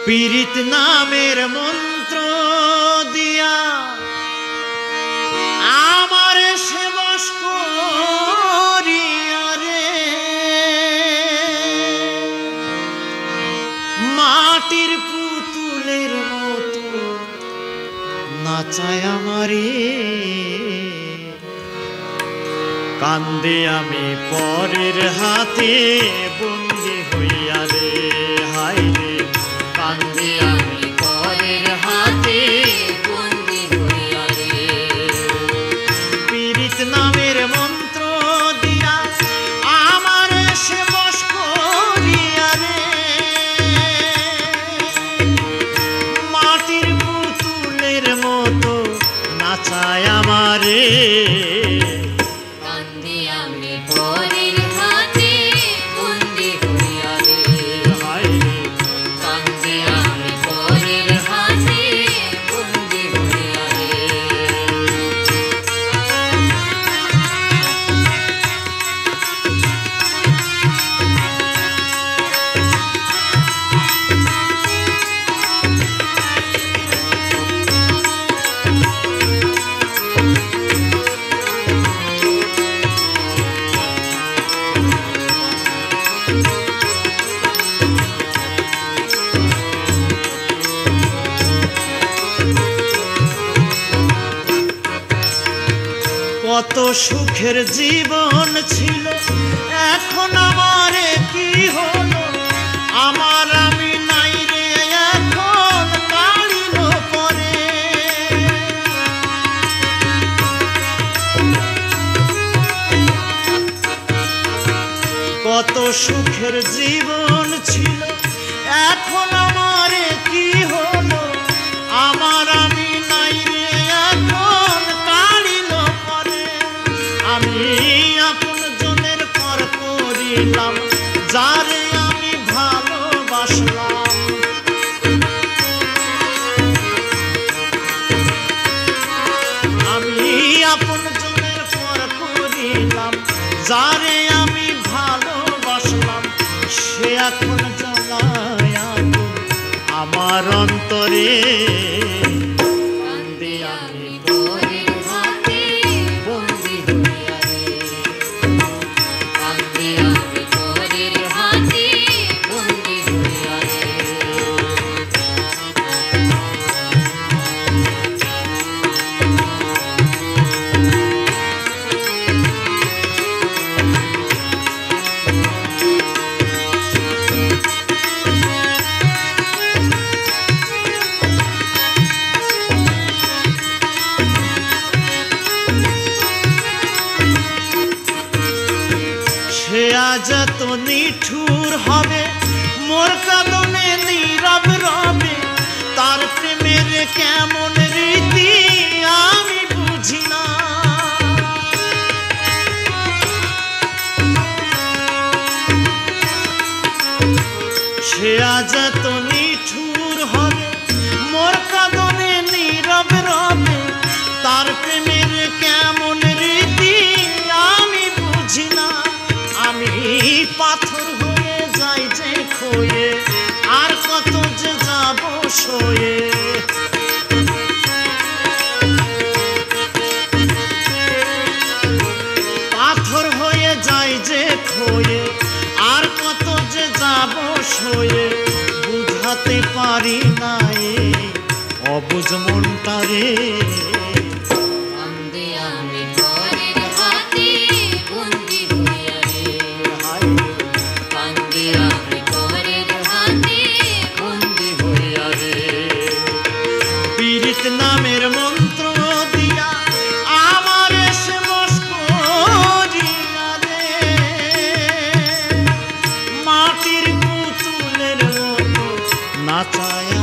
পীড়িত নামের মন্ত্র দিয়া আমার সে বশ করিয়া রে মাটির পুতুলের মতো নাচায় আমারে কান্দে আমি পরের হাতে বন্দী হইয়া রে হায় রে কান্দে আমি পরের হাতে বন্দী হইয়া রে পীড়িত নামের মন্ত্র দিয়া আমার সে বশ করিয়া রে মাটির পুতুলের মতো নাচায় আমারে কত সুখের জীবন ছিল এখন আমারে কি হলো আমার আমি নাই রে এখন কালিল পরে কত সুখের জীবন ছিল এখন আমারে কি হলো আমার আমি নাই রে এখন কালিল আমি আপন জনের পর করিলাম যারে আমি ভালোবাসলাম আমি আপন জনের পর করিলাম যারে আমি ভালোবাসলাম সে এখন জ্বালায় আগুন আমার অন্তরে আজ তো নিঠুর হবে মোর কাঁদনে নীরব রবে তার প্রেমের কেমন রীতি আমি বুঝি না সে আজ তো নিঠুর হবে মোর কাঁদনে নীরব রবে তার প্রেমের কেমন রীতি আমি বুঝি না আমি পাথর হয়ে যাই যে খয়ে আর কত যে যাব সয়ে পাথর হয়ে যাই যে খয়ে আর কত যে যাব সয়ে বুঝাতে পারি না অবুঝ মনটারে নামের মন্ত্র দিয়া আমার সে বশ করিয়া রে মাটির পুতুলের মতো নাচায়